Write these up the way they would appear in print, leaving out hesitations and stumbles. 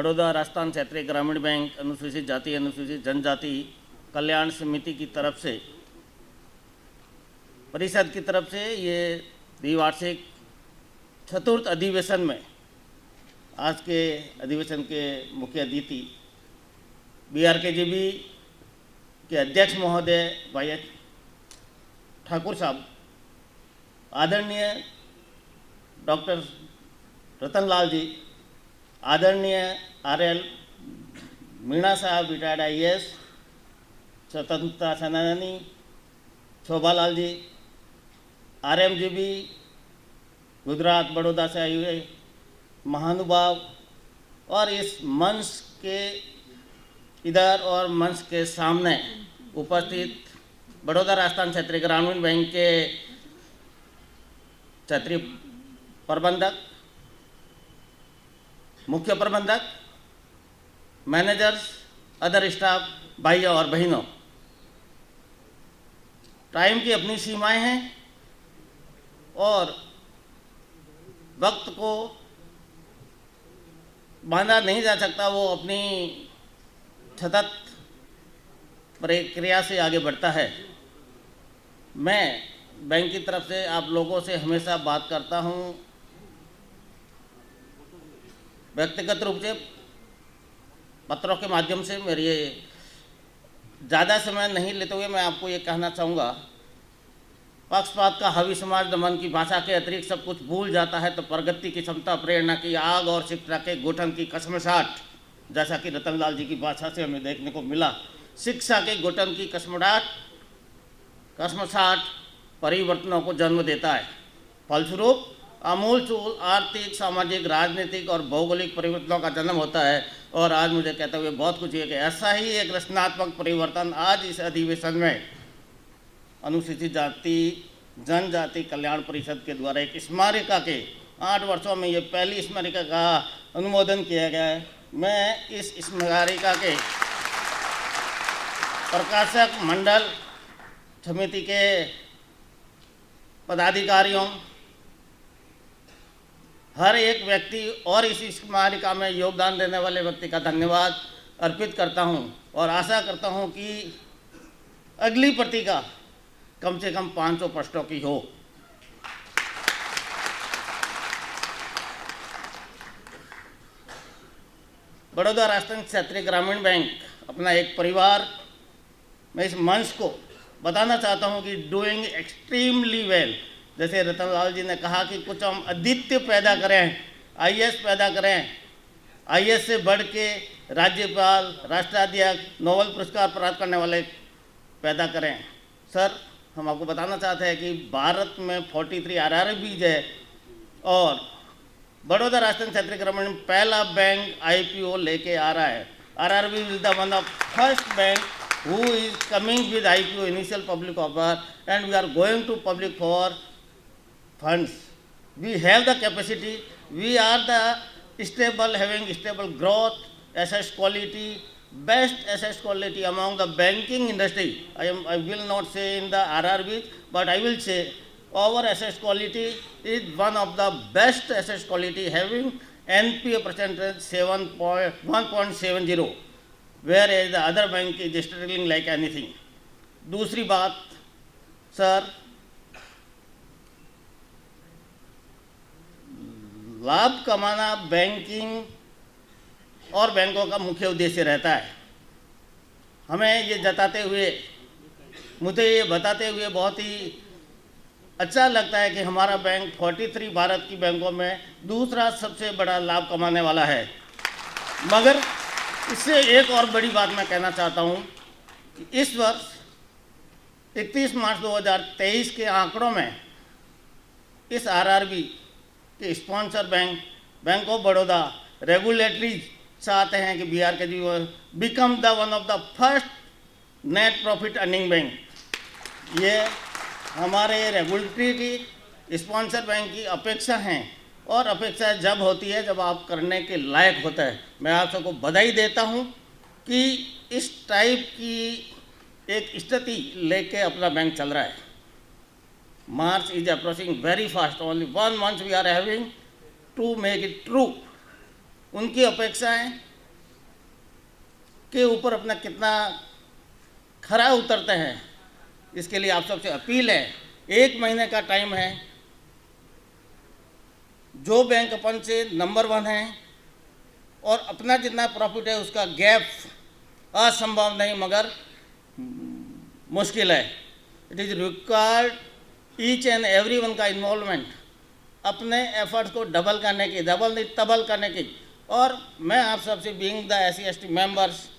बड़ौदा राजस्थान क्षेत्रीय ग्रामीण बैंक अनुसूचित जाति अनुसूचित जनजाति कल्याण समिति की तरफ से परिषद की तरफ से ये द्विवार्षिक चतुर्थ अधिवेशन में आज के अधिवेशन के मुख्य अतिथि BRKGB के अध्यक्ष महोदय भाई ठाकुर साहब, आदरणीय डॉक्टर रतनलाल जी, आदरणीय RL मीणा साहब रिटायर्ड IAS, स्वतंत्रता सेनानी शोभालाल जी, RMGB गुजरात बड़ौदा से आए हुए महानुभाव, और इस मंच के इधर और मंच के सामने उपस्थित बड़ौदा राजस्थान क्षेत्रीय ग्रामीण बैंक के क्षेत्रीय प्रबंधक, मुख्य प्रबंधक, मैनेजर्स, अदर स्टाफ, भाइयों और बहनों, टाइम की अपनी सीमाएं हैं और वक्त को बांधा नहीं जा सकता, वो अपनी सतत प्रक्रिया से आगे बढ़ता है। मैं बैंक की तरफ से आप लोगों से हमेशा बात करता हूं, व्यक्तिगत रूप से पत्रों के माध्यम से। मेरी ज़्यादा समय नहीं लेते हुए मैं आपको ये कहना चाहूँगा, पक्षपात का हावी समाज दमन की भाषा के अतिरिक्त सब कुछ भूल जाता है तो प्रगति की क्षमता, प्रेरणा की आग और शिक्षा के घुटन की कसमसाहट, जैसा कि रतनलाल जी की भाषा से हमें देखने को मिला, शिक्षा के घुटन की कसमसाहट परिवर्तनों को जन्म देता है। फलस्वरूप आमूलचूल आर्थिक, सामाजिक, राजनीतिक और भौगोलिक परिवर्तनों का जन्म होता है। और आज मुझे कहते हुए बहुत कुछ है कि ऐसा ही एक रचनात्मक परिवर्तन आज इस अधिवेशन में अनुसूचित जाति जनजाति कल्याण परिषद के द्वारा एक स्मारिका के 8 वर्षों में ये पहली स्मारिका का अनुमोदन किया गया है। मैं इस स्मारिका के प्रकाशक मंडल समिति के पदाधिकारियों, हर एक व्यक्ति और इस स्मारिका में योगदान देने वाले व्यक्ति का धन्यवाद अर्पित करता हूं और आशा करता हूं कि अगली पत्रिका कम से कम 500 पृष्ठों की हो। बड़ौदा राजस्थान क्षेत्रीय ग्रामीण बैंक अपना एक परिवार, मैं इस मंच को बताना चाहता हूं कि डूइंग एक्सट्रीमली वेल। जैसे रतनलाल जी ने कहा कि कुछ हम अद्वितीय पैदा करें, IAS पैदा करें, IAS से बढ़ के राज्यपाल, राष्ट्राध्यक्ष, नोबेल पुरस्कार प्राप्त करने वाले पैदा करें। सर, हम आपको बताना चाहते हैं कि भारत में 43 RRBs है और बड़ौदा राजस्थान क्षेत्रीय ग्रामीण पहला बैंक IPO लेके आ रहा है। RRB is the one of first bank who is coming with IPO, initial public offer, and we are going to public for funds. We have the capacity, we are the stable, having stable growth, asset quality, best asset quality among the banking industry. I will not say in the RRBs, but I will say our asset quality is one of the best asset quality, having NPA percentage 1.70, whereas the other bank is struggling like anything. दूसरी बात sir, लाभ कमाना banking और बैंकों का मुख्य उद्देश्य रहता है। हमें ये जताते हुए, मुझे ये बताते हुए बहुत ही अच्छा लगता है कि हमारा बैंक 43 भारत की बैंकों में दूसरा सबसे बड़ा लाभ कमाने वाला है। मगर इससे एक और बड़ी बात मैं कहना चाहता हूं कि इस वर्ष 31 मार्च 2023 के आंकड़ों में इस RRB के sponsor bank of Baroda regulatory चाहते हैं कि BRKGB become the one of the first net profit earning bank. ये हमारे रेगुलेटरी की स्पॉन्सर बैंक की अपेक्षा हैं और अपेक्षा जब होती है जब आप करने के लायक होता है। मैं आप सबको बधाई देता हूं कि इस टाइप की एक स्थिति लेके अपना बैंक चल रहा है। March is approaching very fast, only 1 month we are having to make it true. उनकी अपेक्षाएं के ऊपर अपना कितना खरा उतरते हैं, इसके लिए आप सबसे अपील है, 1 महीने का टाइम है। जो बैंक अपन से नंबर 1 है और अपना जितना प्रॉफिट है उसका गैप असंभव नहीं मगर मुश्किल है। It is required each and every one का इन्वॉल्वमेंट, अपने एफर्ट्स को डबल करने की, डबल नहीं डबल करने की। और मैं आप सबसे बीइंग द SC/ST मेंबर्स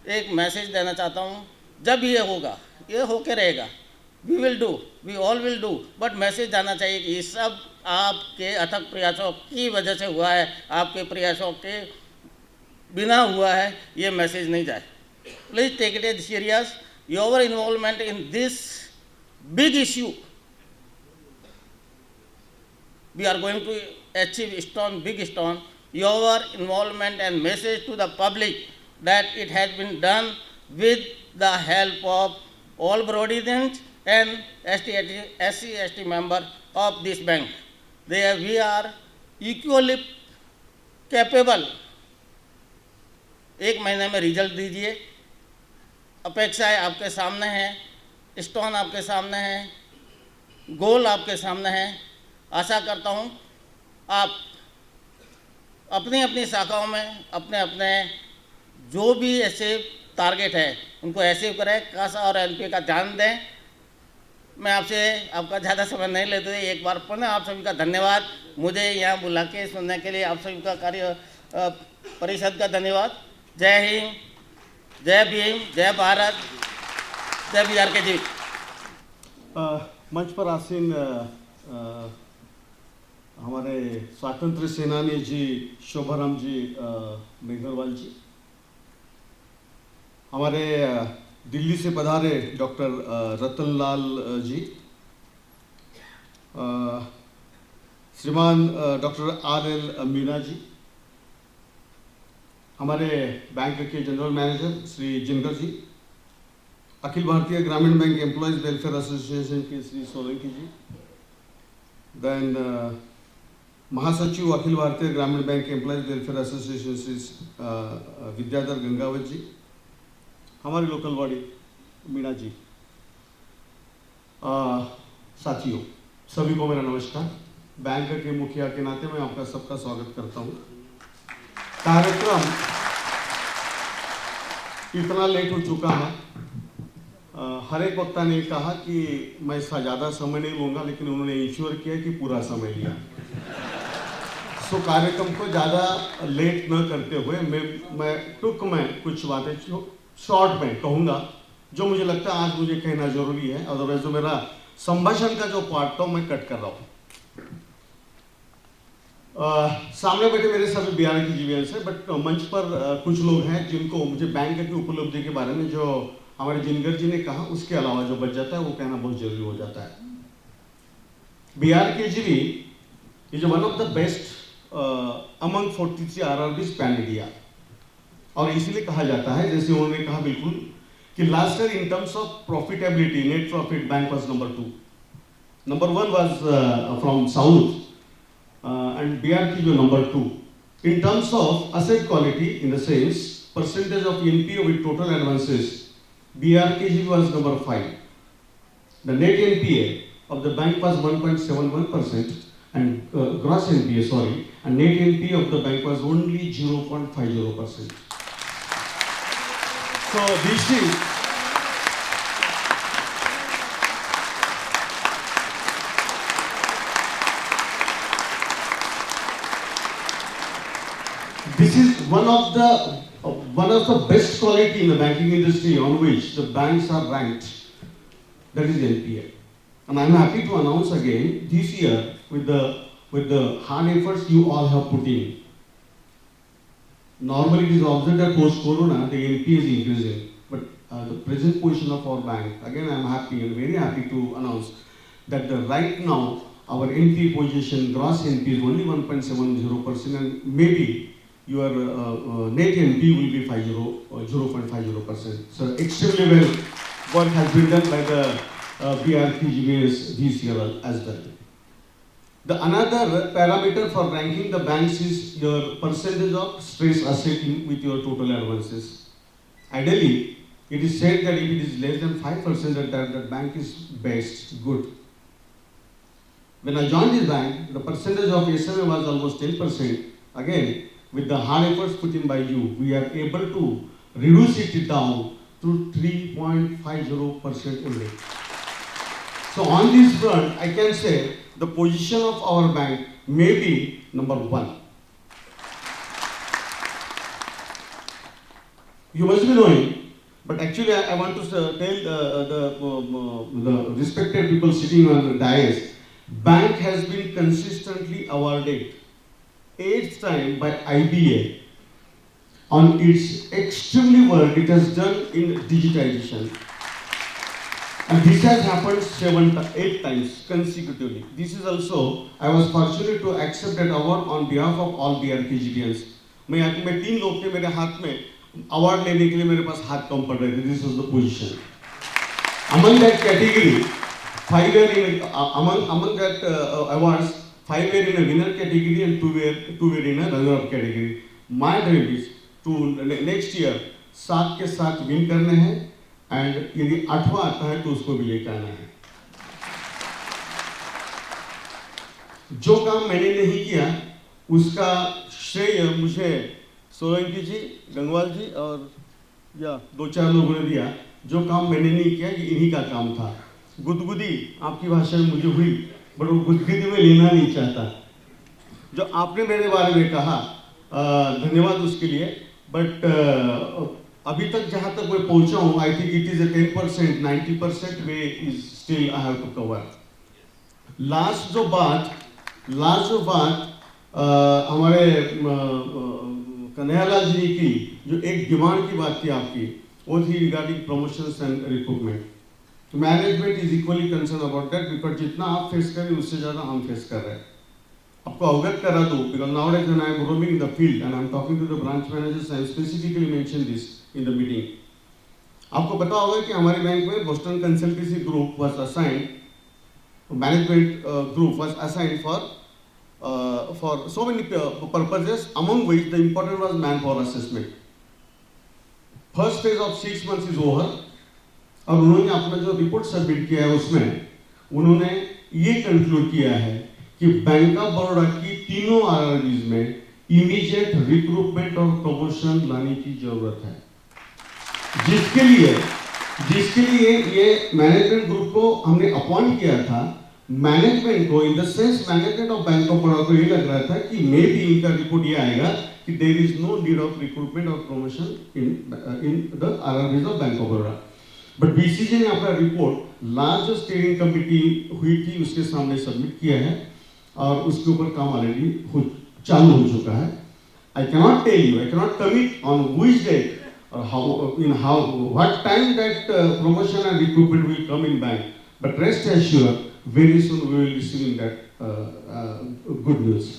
एक मैसेज देना चाहता हूँ, जब ये होगा, ये होके रहेगा, we will do, we all will do, but message जाना चाहिए कि ये सब आपके अथक प्रयासों की वजह से हुआ है, आपके प्रयासों के बिना हुआ है, ये मैसेज नहीं जाए। Please take it as serious, your involvement in this big issue, we are going to achieve big stone. Your involvement and message to the public that it has been done with the help of all Brodians and SC/ST member of this bank. We are equally capable. 1 महीने में result दीजिए, अपेक्षाएं आपके सामने हैं, stone आपके सामने हैं, गोल आपके सामने हैं। आशा करता हूँ आप अपनी अपनी शाखाओं में अपने अपने जो भी ऐसे टारगेट है उनको अचीव करें, कासा और NPA का ध्यान दें। मैं आपका ज़्यादा समय नहीं लेते हुए एक बार पुनः आप सभी का धन्यवाद, मुझे यहाँ बुला के सुनने के लिए आप सभी का कार्य परिषद का धन्यवाद। जय हिंद, जय भीम, जय भारत, जय BRK जी। मंच पर आसीन हमारे स्वतंत्र सेनानी जी शोभाराम जी मेघरवाल जी, हमारे दिल्ली से पधारे डॉक्टर रतनलाल जी, श्रीमान डॉक्टर RL मीना जी, हमारे बैंक के जनरल मैनेजर श्री जिनगर जी, अखिल Bharatiya Gramin bank employees welfare association के श्री सोलंकी जी, देन महासचिव Akhil Bharatiya Gramin bank employees welfare association Shri Vidyadhar Gangawat ji, हमारी लोकल बॉडी मीना जी। साथियों, सभी को मेरा नमस्कार। बैंक के मुखिया के नाते मैं आपका सबका स्वागत करता हूँ। कार्यक्रम इतना लेट हो चुका है, हर एक वक्ता ने कहा कि मैं इसका ज़्यादा समय नहीं लूँगा, लेकिन उन्होंने इंश्योर किया कि पूरा समय लिया। सो कार्यक्रम को ज़्यादा लेट न करते हुए मैं टुक में कुछ बातें शॉर्ट में कहूँगा जो मुझे लगता है आज मुझे कहना जरूरी है। अदरवाइज जो मेरा संभाषण का जो पार्ट था मैं कट कर रहा हूँ। सामने बैठे मेरे सभी BRK जीवियंस है, बट मंच पर कुछ लोग हैं जिनको मुझे बैंक की उपलब्धि के बारे में जो हमारे जिनगर जी ने कहा उसके अलावा जो बच जाता है वो कहना बहुत जरूरी हो जाता है। BRK जीवी is one of the best among 43 RRBs pan India, और इसीलिए कहा जाता है, जैसे उन्होंने कहा बिल्कुल, कि last year in terms of profitability net profit bank was number 2, number 1 was from south and BRK जो number 2 in terms of asset quality, in the sense percentage of NPA with total advances, BRK was number 5. The net NPA of the bank was 1.71% and gross NPA, sorry, and net NPA of the bank was only 0.50%. So this is one of the best quality in the banking industry on which the banks are ranked, that is NPA. And I'm happy to announce again this year with the hard efforts you all have put in. Normally it is observed that post-corona the NPA is increasing, but the present position of our bank, again I'm happy and very happy to announce that right now our NPA position, gross NPA is only 1.70%, and maybe your net NPA will be 0.50%. So extremely well work has been done by the BRK GBS this year as well. The another parameter for ranking the banks is your percentage of stress asset with your total advances. Ideally, it is said that if it is less than 5%, that bank is best, good. When I joined this bank, the percentage of SMA was almost 10%. Again, with the hard efforts put in by you, we are able to reduce it down to 3.50% only. So on this front, I can say the position of our bank may be number one. You must be knowing, but actually I want to tell the respected people sitting on the dais, bank has been consistently awarded 8th time by IBA on its extremely work it has done in digitization. And this has happened 8 times consecutively. This is also, I was fortunate to accept that award on behalf of all BRKGBians. मैं 3 लोग थे मेरे हाथ में award लेने के लिए मेरे पास हाथ कम पड़ रहे थे. This was the position. Among that category, 5 were in among that awards, 5 were in a winner category and 2 were in a runner-up category. My dream is to next year 7 के 7 win करने हैं and यदि 8वां आता है तो उसको भी लेकर आना है. जो काम मैंने नहीं किया उसका श्रेय मुझे सोलंकी जी, गंगवाल जी और या 2-4 लोगों ने दिया. जो काम मैंने नहीं किया ये इन्हीं का काम था. गुदगुदी आपकी भाषा में मुझे हुई, बट वो गुदगुदी में लेना नहीं चाहता. जो आपने मेरे बारे में कहा धन्यवाद उसके लिए. बट अभी तक जहाँ तक मैं पहुँचा हूँ, I think it is a 10%, 90% way is still I have to cover. Last जो बात हमारे कन्हैयालाल जी ने की, जो एक डिमांड की बात थी आपकी, वो थी regarding promotions and recruitment. Management is equally concern about that because जितना आप फेस करें उससे ज़्यादा हम फेस कर रहे हैं. आपको अवगत करा दूँ because nowadays when I am roaming in the field and I am talking to the branch managers, I am specifically mention this in the meeting. आपको पता होगा कि हमारे बैंक में Boston consultancy group was assigned, management group was assigned for so many purposes, among which the important was manpower assessment. First phase of 6 months is over. और उन्होंने अपना जो रिपोर्ट सबमिट किया है उसमें उन्होंने ये कंक्लूड किया है कि बैंक ऑफ बड़ौदा की तीनों आरआरबीज में इमीडिएट रिक्रूटमेंट और प्रमोशन लाने की जरूरत है. जिसके लिए ये मैनेजमेंट ग्रुप को हमने अपॉइंट किया था. मैनेजमेंट को in the sense management of bank of Baroda को ये लग रहा था कि मे बी इनका रिपोर्ट ये आएगा कि there is no need of recruitment और promotion in the RRBs of bank of Baroda. But BCG ने अपना रिपोर्ट लास्ट जो स्टीयरिंग कमेटी हुई थी उसके सामने सबमिट किया है और उसके ऊपर काम ऑलरेडी चालू हो चुका है. I cannot tell you, I cannot commit on which date or what time that promotion and recruitment will come in bank, but rest assured very soon we will receive that good news.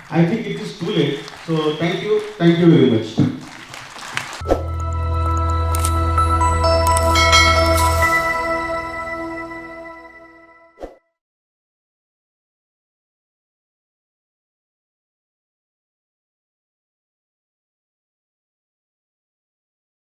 I think it is too late, so thank you very much.